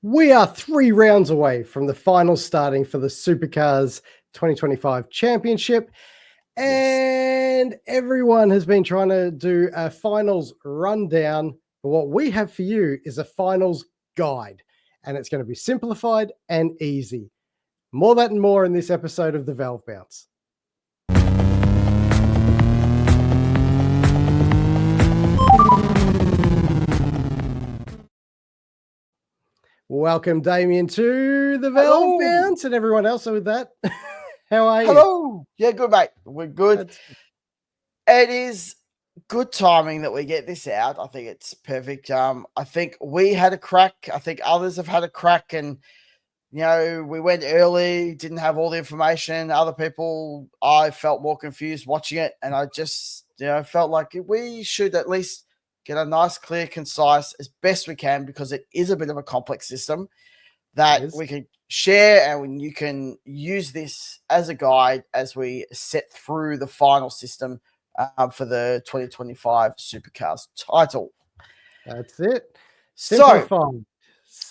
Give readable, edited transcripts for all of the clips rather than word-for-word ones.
We are 3 rounds away from the finals starting for the Supercars 2025 Championship. And everyone has been trying to do a finals rundown. But what we have for you is a finals guide. And it's going to be simplified and easy. More that and more in this episode of the Valve Bounce. Welcome, Damien, to the Valve Bounce and everyone else with that. How are you? Hello. Yeah, good, mate. We're good. It is good timing that we get this out. I think it's perfect. I think we had a crack. I think others have had a crack, and we went early, didn't have all the information. Other people, I felt more confused watching it, and I just felt like we should at least get a nice, clear, concise as best we can, because it is a bit of a complex system that we can share, and you can use this as a guide as we set through the final system for the 2025 Supercars title. That's it. So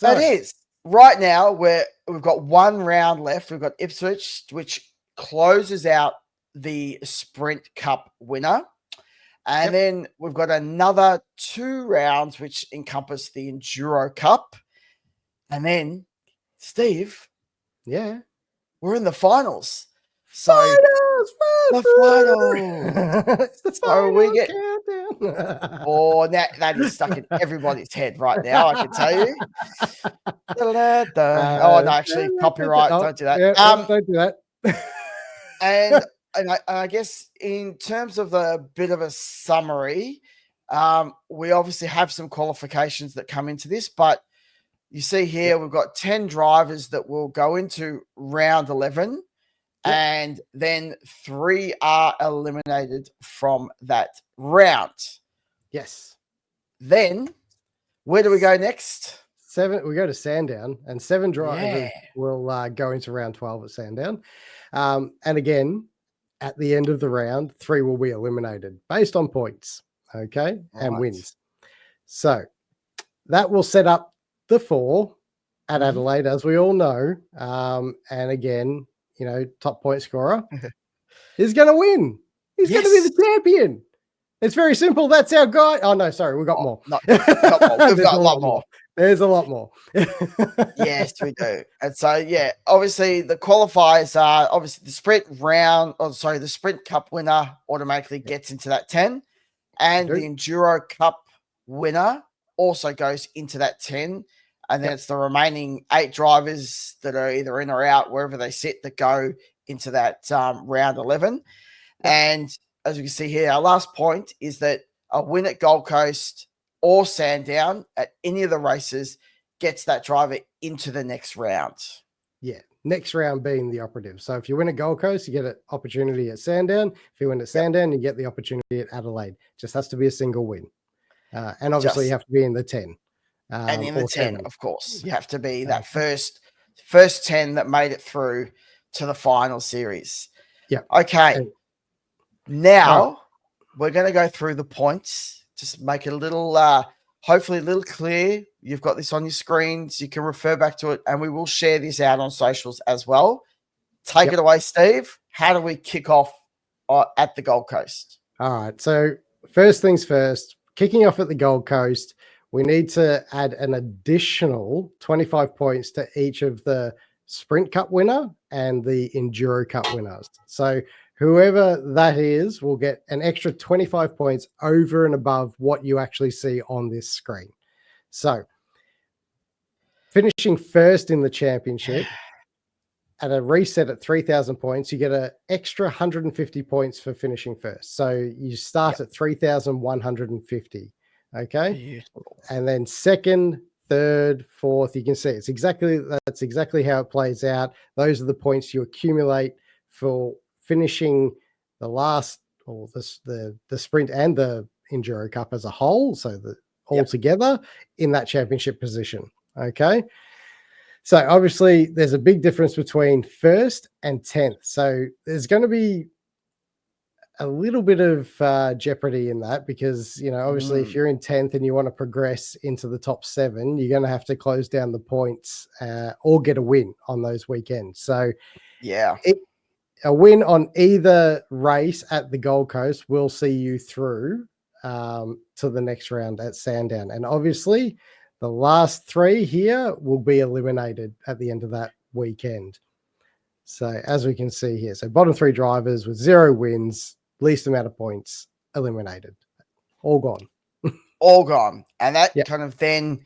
it is. Right now, we've got one round left. We've got Ipswich, which closes out the Sprint Cup winner. And then we've got another 2 rounds, which encompass the Enduro Cup. And then, Steve, we're in the finals. So the finals. So we get countdown. Oh, that is stuck in everybody's head right now, I can tell you. Oh no, actually, copyright. Don't do that. Don't do that. And I guess in terms of a bit of a summary, we obviously have some qualifications that come into this, but you see here, we've got 10 drivers that will go into round 11, and then 3 are eliminated from that round. Yes. Then, where do we go next? We go to Sandown, and 7 drivers will go into round 12 at Sandown. And again, at the end of the round, 3 will be eliminated based on points, and wins. So that will set up the 4 at Adelaide, as we all know. And again, top point scorer is going to win. He's going to be the champion. It's very simple. That's our guy. Oh, no, sorry. We've got more. No, we've got a lot more. There's a lot more. Yes, we do. And so, obviously the qualifiers are obviously the the Sprint Cup winner automatically gets into that 10. And the Enduro Cup winner also goes into that 10. And then it's the remaining 8 drivers that are either in or out, wherever they sit, that go into that round 11. And as you can see here, our last point is that a win at Gold Coast or Sandown at any of the races gets that driver into the next round. Yeah, next round being the operative. So if you win at Gold Coast, you get an opportunity at Sandown. If you win at Sandown, you get the opportunity at Adelaide. Just has to be a single win. And obviously you have to be in the 10. And in the 10, 7. Of course. You have to be that first 10 that made it through to the final series. Yeah. Okay. Now we're going to go through the points. Just make it a little, hopefully a little clear. You've got this on your screens. You can refer back to it, and we will share this out on socials as well. Take it away, Steve. How do we kick off at the Gold Coast? All right. So first things first, kicking off at the Gold Coast, we need to add an additional 25 points to each of the Sprint Cup winner and the Enduro Cup winners. So whoever that is will get an extra 25 points over and above what you actually see on this screen. So finishing first in the championship at a reset at 3,000 points, you get an extra 150 points for finishing first. So you start at 3,150. Okay. Beautiful. And then second, third, fourth, you can see that's exactly how it plays out. Those are the points you accumulate for finishing the last, or the sprint and the Enduro Cup as a whole. So all together in that championship position. Okay. So obviously there's a big difference between first and 10th. So there's going to be a little bit of jeopardy in that because, obviously if you're in 10th and you want to progress into the top 7, you're going to have to close down the points or get a win on those weekends. So yeah, a win on either race at the Gold Coast will see you through to the next round at Sandown. And obviously the last 3 here will be eliminated at the end of that weekend. So as we can see here, so bottom 3 drivers with 0 wins, least amount of points, eliminated. All gone. All gone. And that kind of then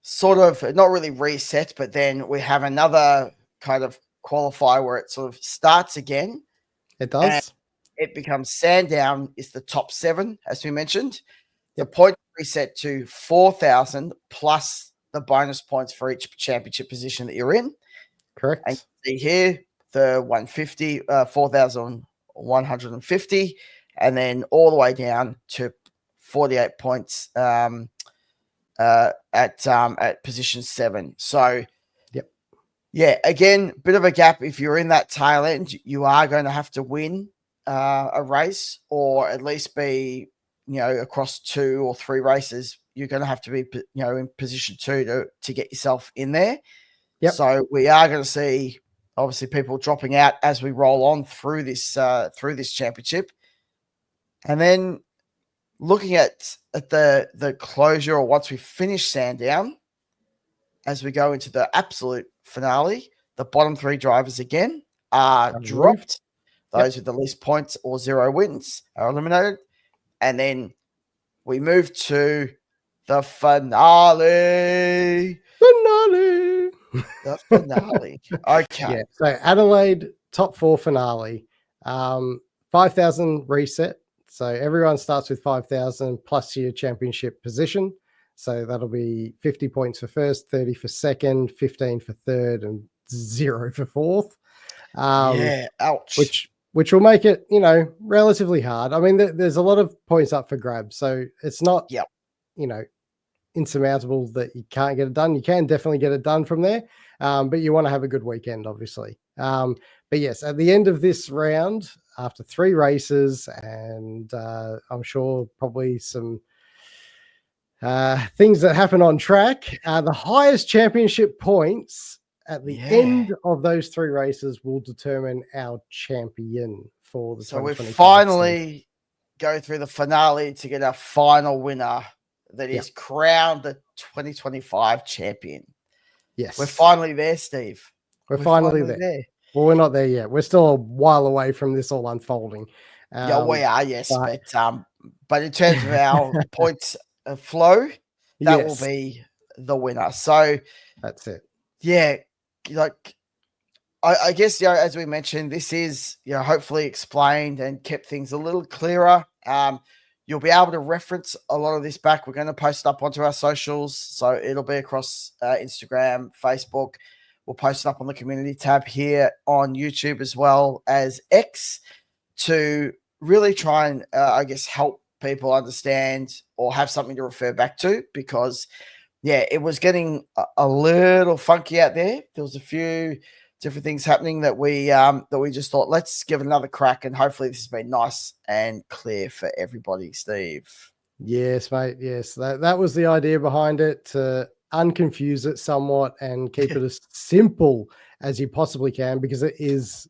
sort of not really reset, but then we have another kind of qualifier where it sort of starts again. It does. It becomes Sandown is the top 7, as we mentioned. The point reset to 4,000 plus the bonus points for each championship position that you're in. Correct. And see here, the 150, 4,150, and then all the way down to 48 points at position 7. So, yeah, again, bit of a gap. If you're in that tail end, you are going to have to win a race, or at least be, across 2 or 3 races. You're going to have to be, in position 2 to get yourself in there. So we are going to see, obviously, people dropping out as we roll on through this championship, and then looking at the closure, or once we finish Sandown, as we go into the absolute finale, the bottom 3 drivers again are dropped. Those with the least points or 0 wins are eliminated. And then we move to the finale. The finale. Okay. Yeah. So Adelaide top 4 finale, 5,000 reset. So everyone starts with 5,000 plus your championship position. So that'll be 50 points for first, 30 for second, 15 for third, and 0 for fourth. Ouch. Which will make it, relatively hard. I mean, there's a lot of points up for grabs. So it's not, insurmountable that you can't get it done. You can definitely get it done from there. But you want to have a good weekend, obviously. But yes, at the end of this round, after 3 races, and I'm sure probably some things that happen on track, the highest championship points at the end of those 3 races will determine our champion for the 2025 So we finally go through the finale to get our final winner that is crowned the 2025 champion. Yes. We're finally there, Steve. We're finally there. Well, we're not there yet. We're still a while away from this all unfolding. Yeah, we are, yes. But in terms of our points flow, that will be the winner. So that's it. Yeah, I guess, as we mentioned, this is, hopefully explained and kept things a little clearer. You'll be able to reference a lot of this back. We're going to post it up onto our socials. So it'll be across Instagram, Facebook. We'll post it up on the community tab here on YouTube as well as X, to really try and, help people understand or have something to refer back to, because, it was getting a little funky out there. There was a few different things happening that we just thought, let's give it another crack, and hopefully this has been nice and clear for everybody, Steve. Yes, mate. Yes, that was the idea behind it, to unconfuse it somewhat and keep it as simple as you possibly can, because it is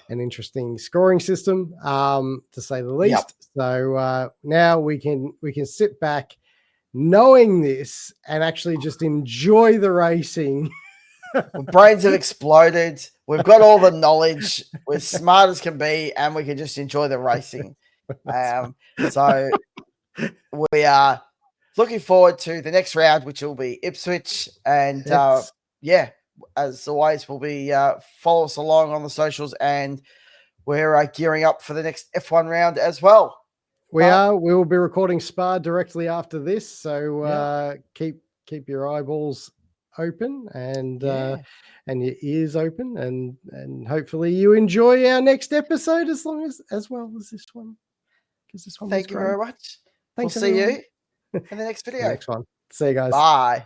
an interesting scoring system, to say the least. So now we can sit back knowing this and actually just enjoy the racing. Brains have exploded. We've got all the knowledge. We're smart as can be, and we can just enjoy the racing. So we are looking forward to the next round, which will be Ipswich. And as always, we'll be follow us along on the socials, and we're gearing up for the next F1 round as well. We will be recording Spa directly after this, so keep your eyeballs open and your ears open, and hopefully you enjoy our next episode as well as this one. Because this one. Thank you very much. Thanks. We'll see you in the next video. Next one. See you guys. Bye.